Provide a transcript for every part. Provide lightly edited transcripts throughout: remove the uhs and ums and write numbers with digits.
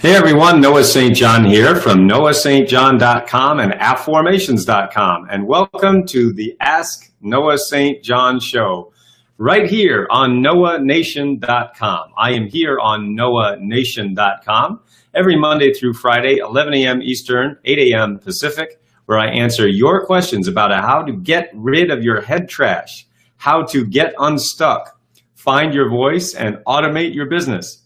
Hey everyone, Noah St. John here from noahstjohn.com and affirmations.com, and welcome to the Ask Noah St. John show right here on noahnation.com. I am here on noahnation.com every Monday through Friday, 11 a.m. Eastern, 8 a.m. Pacific, where I answer your questions about how to get rid of your head trash, how to get unstuck, find your voice, and automate your business,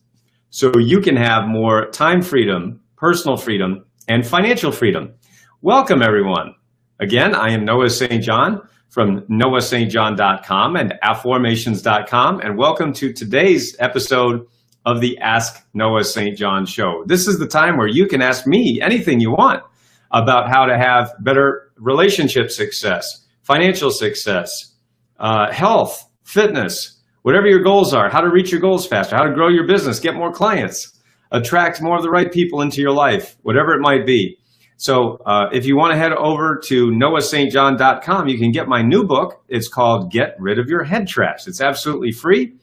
so you can have more time freedom, personal freedom, and financial freedom. Welcome, everyone. Again, I am Noah St. John from noahstjohn.com and affirmations.com, and welcome to today's episode of the Ask Noah St. John show. This is the time where you can ask me anything you want about how to have better relationship success, financial success, health, fitness, whatever your goals are, how to reach your goals faster, how to grow your business, get more clients, attract more of the right people into your life, whatever it might be. So if you want to head over to noahstjohn.com, you can get my new book. It's called Get Rid of Your Head Trash. It's absolutely free.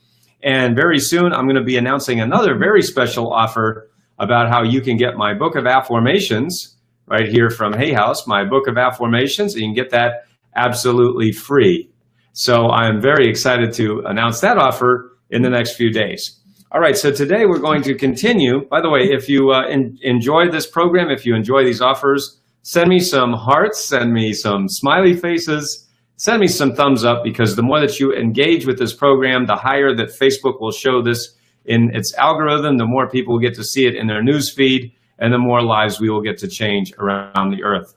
And very soon, I'm going to be announcing another very special offer about how you can get my book of affirmations right here from Hay House, my book of affirmations. And you can get that absolutely free. So I'm very excited to announce that offer in the next few days. All right, so today we're going to continue. By the way, if you enjoy this program, if you enjoy these offers, send me some hearts, send me some smiley faces, send me some thumbs up, because the more that you engage with this program, the higher that Facebook will show this in its algorithm, the more people will get to see it in their news feed, and the more lives we will get to change around the earth.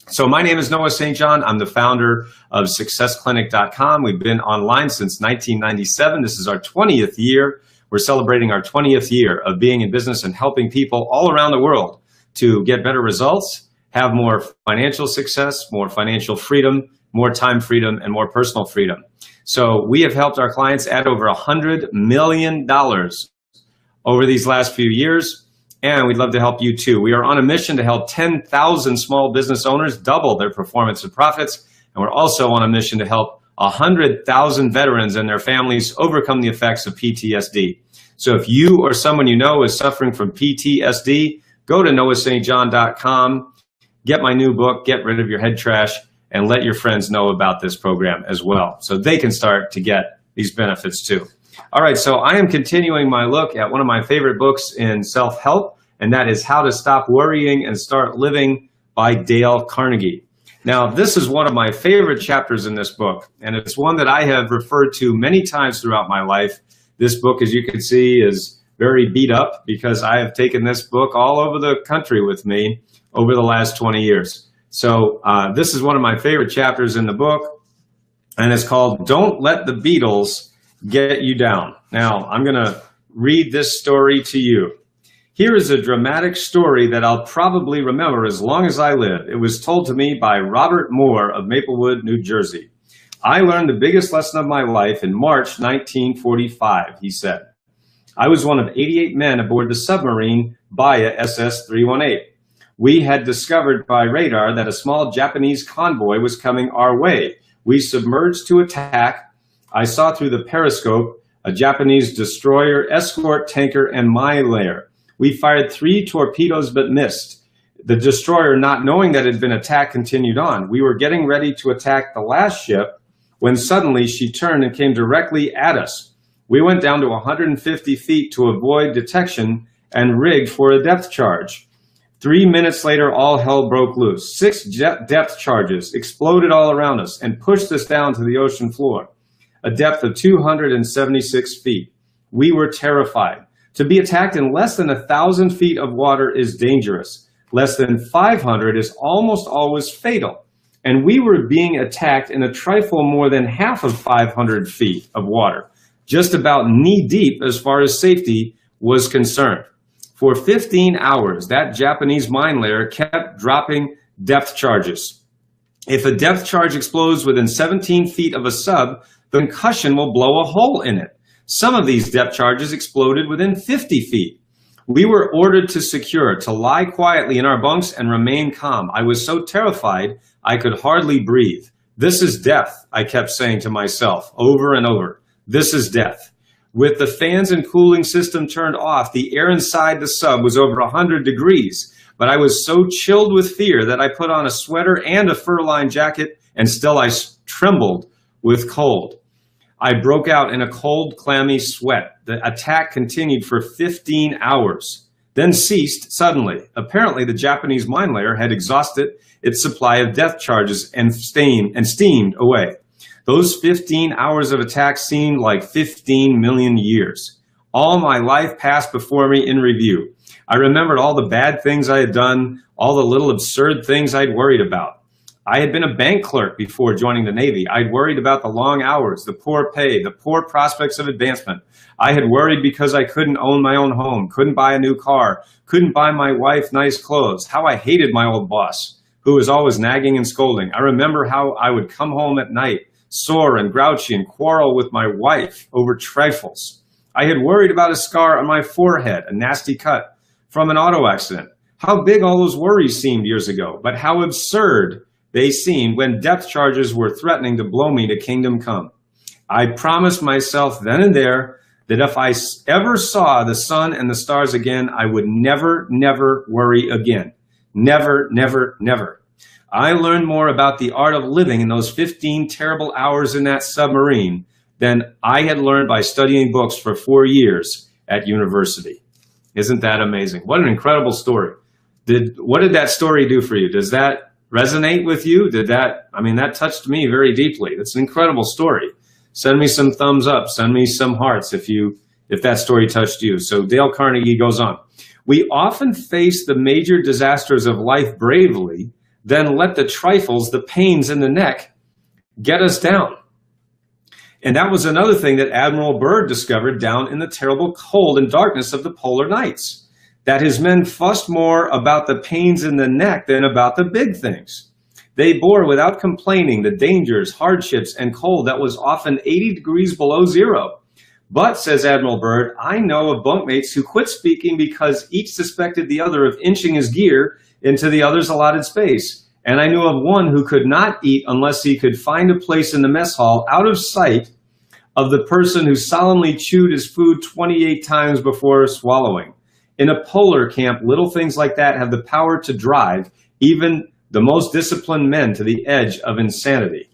So my name is Noah St. John. I'm the founder of SuccessClinic.com. We've been online since 1997. This is our 20th year. We're celebrating our 20th year of being in business and helping people all around the world to get better results, have more financial success, more financial freedom, more time freedom, and more personal freedom. So we have helped our clients add over $100 million over these last few years. And we'd love to help you too. We are on a mission to help 10,000 small business owners double their performance and profits. And we're also on a mission to help 100,000 veterans and their families overcome the effects of PTSD. So if you or someone you know is suffering from PTSD, go to noahstjohn.com, get my new book, Get Rid of Your Head Trash, and let your friends know about this program as well, so they can start to get these benefits too. All right, so I am continuing my look at one of my favorite books in self-help, and that is How to Stop Worrying and Start Living by Dale Carnegie. Now, this is one of my favorite chapters in this book, and it's one that I have referred to many times throughout my life. This book, as you can see, is very beat up because I have taken this book all over the country with me over the last 20 years. So this is one of my favorite chapters in the book, and it's called Don't Let the Beetles Get You Down. Now, I'm going to read this story to you. Here is a dramatic story that I'll probably remember as long as I live. It was told to me by Robert Moore of Maplewood, New Jersey. I learned the biggest lesson of my life in March 1945, he said. I was one of 88 men aboard the submarine Baya SS-318. We had discovered by radar that a small Japanese convoy was coming our way. We submerged to attack. I saw through the periscope a Japanese destroyer, escort tanker, and mine layer. We fired 3 torpedoes but missed. The destroyer, not knowing that it had been attacked, continued on. We were getting ready to attack the last ship when suddenly she turned and came directly at us. We went down to 150 feet to avoid detection and rigged for a depth charge. 3 minutes later, all hell broke loose. 6 depth charges exploded all around us and pushed us down to the ocean floor, a depth of 276 feet. We were terrified. To be attacked in less than 1,000 feet of water is dangerous. Less than 500 is almost always fatal. And we were being attacked in a trifle more than half of 500 feet of water, just about knee deep as far as safety was concerned. For 15 hours, that Japanese mine layer kept dropping depth charges. If a depth charge explodes within 17 feet of a sub, the concussion will blow a hole in it. Some of these depth charges exploded within 50 feet. We were ordered to secure, to lie quietly in our bunks and remain calm. I was so terrified I could hardly breathe. This is death, I kept saying to myself over and over. This is death. With the fans and cooling system turned off, the air inside the sub was over 100 degrees, but I was so chilled with fear that I put on a sweater and a fur-lined jacket, and still I trembled with cold. I broke out in a cold, clammy sweat. The attack continued for 15 hours, then ceased suddenly. Apparently, the Japanese mine layer had exhausted its supply of death charges and steamed away. Those 15 hours of attack seemed like 15 million years. All my life passed before me in review. I remembered all the bad things I had done, all the little absurd things I'd worried about. I had been a bank clerk before joining the Navy. I'd worried about the long hours, the poor pay, the poor prospects of advancement. I had worried because I couldn't own my own home, couldn't buy a new car, couldn't buy my wife nice clothes. How I hated my old boss, who was always nagging and scolding. I remember how I would come home at night, sore and grouchy, and quarrel with my wife over trifles. I had worried about a scar on my forehead, a nasty cut from an auto accident. How big all those worries seemed years ago, but how absurd they seemed when depth charges were threatening to blow me to kingdom come. I promised myself then and there that if I ever saw the sun and the stars again, I would never, never worry again. Never, never, never. I learned more about the art of living in those 15 terrible hours in that submarine than I had learned by studying books for 4 years at university. Isn't that amazing? What an incredible story. What did that story do for you? Does that resonate with you? That touched me very deeply. It's an incredible story. Send me some thumbs up. Send me some hearts if that story touched you. So Dale Carnegie goes on. We often face the major disasters of life bravely, then let the trifles, the pains in the neck, get us down. And that was another thing that Admiral Byrd discovered down in the terrible cold and darkness of the polar nights, that his men fussed more about the pains in the neck than about the big things. They bore without complaining the dangers, hardships, and cold that was often 80 degrees below zero. But, says Admiral Byrd, I know of bunkmates who quit speaking because each suspected the other of inching his gear into the other's allotted space. And I knew of one who could not eat unless he could find a place in the mess hall out of sight of the person who solemnly chewed his food 28 times before swallowing. In a polar camp, little things like that have the power to drive even the most disciplined men to the edge of insanity.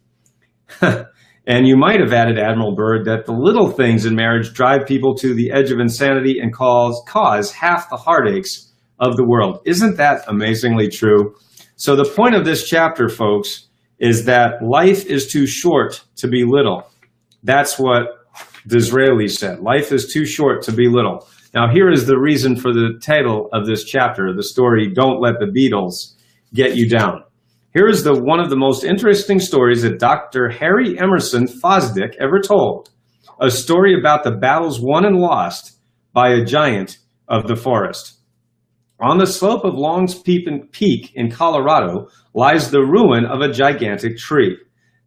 And you might have added, Admiral Byrd, that the little things in marriage drive people to the edge of insanity and cause half the heartaches of the world. Isn't that amazingly true? So the point of this chapter, folks, is that life is too short to be little. That's what Disraeli said. Life is too short to be little. Now, here is the reason for the title of this chapter, the story, Don't Let the Beatles Get You Down. Here is one of the most interesting stories that Dr. Harry Emerson Fosdick ever told, a story about the battles won and lost by a giant of the forest. On the slope of Long's Peak in Colorado lies the ruin of a gigantic tree.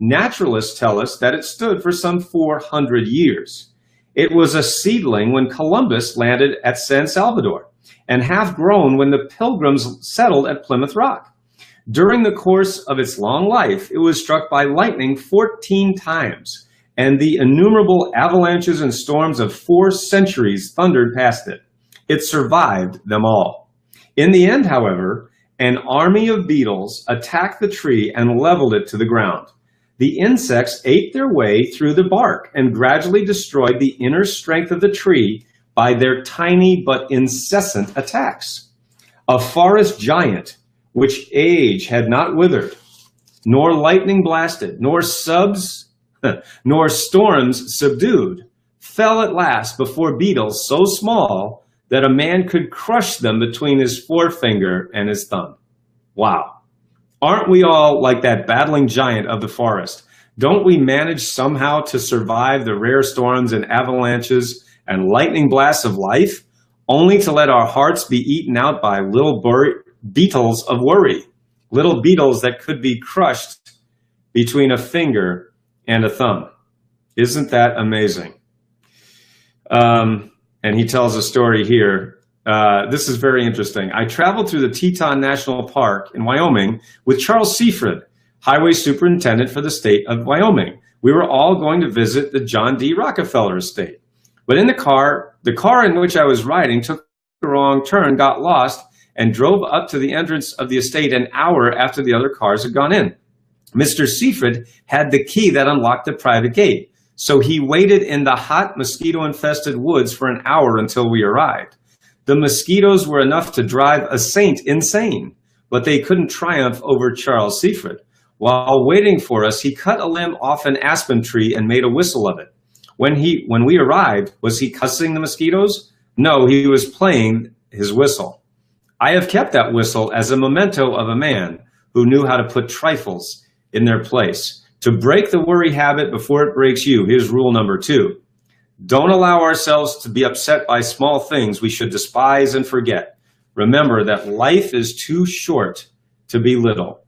Naturalists tell us that it stood for some 400 years. It was a seedling when Columbus landed at San Salvador, and half grown when the Pilgrims settled at Plymouth Rock. During the course of its long life, it was struck by lightning 14 times, and the innumerable avalanches and storms of 4 centuries thundered past it. It survived them all. In the end, however, an army of beetles attacked the tree and leveled it to the ground. The insects ate their way through the bark and gradually destroyed the inner strength of the tree by their tiny but incessant attacks. A forest giant, which age had not withered, nor lightning blasted, nor nor storms subdued, fell at last before beetles so small that a man could crush them between his forefinger and his thumb. Wow. Aren't we all like that battling giant of the forest? Don't we manage somehow to survive the rare storms and avalanches and lightning blasts of life, only to let our hearts be eaten out by little beetles of worry, little beetles that could be crushed between a finger and a thumb? Isn't that amazing? And he tells a story here. This is very interesting. I traveled through the Teton National Park in Wyoming with Charles Seaford, highway superintendent for the state of Wyoming. We were all going to visit the John D. Rockefeller estate. But in the car in which I was riding took a wrong turn, got lost, and drove up to the entrance of the estate an hour after the other cars had gone in. Mr. Seaford had the key that unlocked the private gate, so he waited in the hot, mosquito-infested woods for an hour until we arrived. The mosquitoes were enough to drive a saint insane, but they couldn't triumph over Charles Seaford. While waiting for us, he cut a limb off an aspen tree and made a whistle of it. When we arrived, was he cussing the mosquitoes? No, he was playing his whistle. I have kept that whistle as a memento of a man who knew how to put trifles in their place. To break the worry habit before it breaks you, here's rule number 2. Don't allow ourselves to be upset by small things we should despise and forget. Remember that life is too short to be little.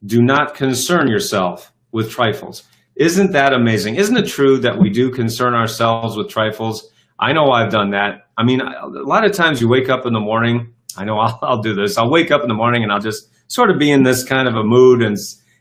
Do not concern yourself with trifles. Isn't that amazing? Isn't it true that we do concern ourselves with trifles? I know I've done that. I mean, a lot of times you wake up in the morning. I know I'll do this. I'll wake up in the morning and I'll just sort of be in this kind of a mood, and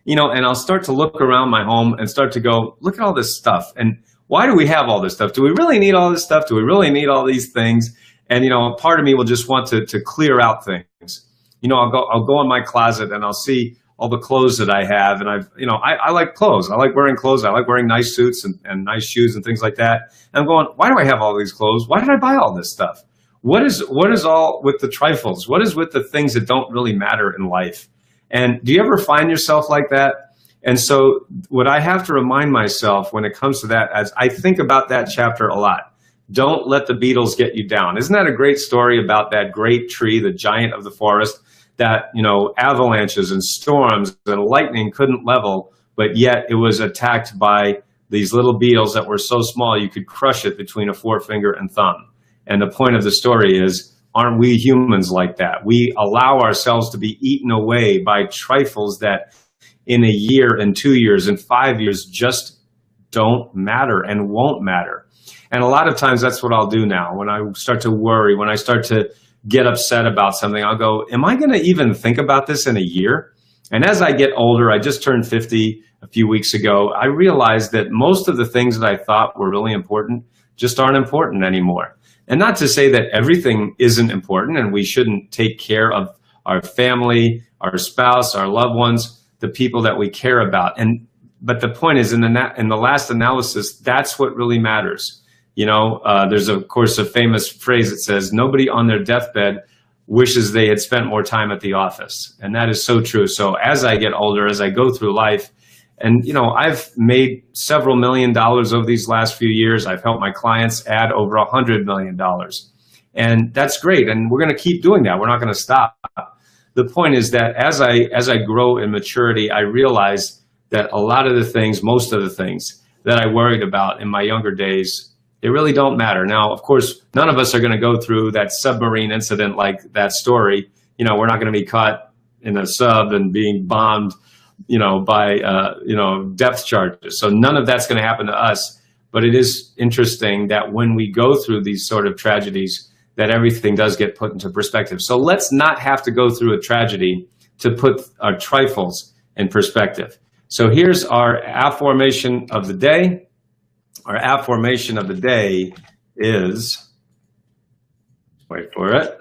and I'll start to look around my home and start to go, look at all this stuff. And why do we have all this stuff? Do we really need all this stuff? Do we really need all these things? And part of me will just want to clear out things. I'll go in my closet and I'll see all the clothes that I have, and I like clothes. I like wearing clothes. I like wearing nice suits and nice shoes and things like that. And I'm going, why do I have all these clothes? Why did I buy all this stuff? What is all with the trifles? What is with the things that don't really matter in life? And do you ever find yourself like that? And so what I have to remind myself when it comes to that, as I think about that chapter a lot, don't let the Beetles get you down. Isn't that a great story about that great tree, the giant of the forest, that avalanches and storms and lightning couldn't level, but yet it was attacked by these little beetles that were so small you could crush it between a forefinger and thumb. And the point of the story is, aren't we humans like that? We allow ourselves to be eaten away by trifles that in a year and 2 years and 5 years just don't matter and won't matter. And a lot of times that's what I'll do now. When I start to worry, when I start to get upset about something, I'll go, am I going to even think about this in a year? And as I get older, I just turned 50 a few weeks ago, I realized that most of the things that I thought were really important just aren't important anymore. And not to say that everything isn't important and we shouldn't take care of our family, our spouse, our loved ones, the people that we care about. But the point is, in the last analysis, that's what really matters. There's of course a famous phrase that says, nobody on their deathbed wishes they had spent more time at the office. And that is so true. So as I get older, as I go through life, and I've made several $1 million over these last few years. I've helped my clients add over $100 million. And that's great. And we're going to keep doing that. We're not going to stop. The point is that as I grow in maturity, I realize that a lot of the things, most of the things that I worried about in my younger days, they really don't matter. Now, of course, none of us are going to go through that submarine incident like that story. We're not going to be caught in a sub and being bombed, by, depth charges. So none of that's going to happen to us. But it is interesting that when we go through these sort of tragedies, that everything does get put into perspective. So let's not have to go through a tragedy to put our trifles in perspective. So here's our affirmation of the day. Our affirmation of the day is, wait for it.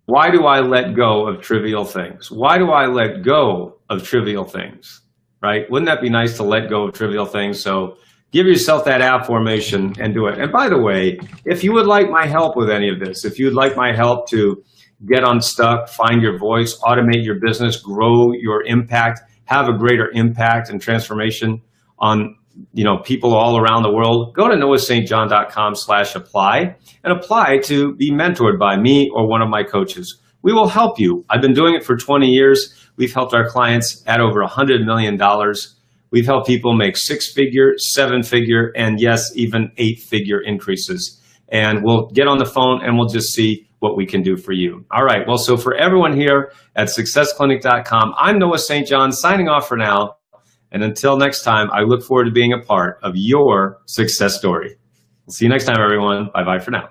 Why do I let go of trivial things? Why do I let go of trivial things? Right? Wouldn't that be nice to let go of trivial things? So give yourself that affirmation and do it. And by the way, if you would like my help with any of this, if you would like my help to get unstuck, find your voice, automate your business, grow your impact, have a greater impact and transformation on people all around the world, go to noahstjohn.com/apply and apply to be mentored by me or one of my coaches. We will help you. I've been doing it for 20 years. We've helped our clients add over $100 million. We've helped people make 6-figure, 7-figure, and yes, even 8-figure increases. And we'll get on the phone and we'll just see what we can do for you. All right. Well, so for everyone here at successclinic.com, I'm Noah St. John signing off for now. And until next time, I look forward to being a part of your success story. We'll see you next time, everyone. Bye-bye for now.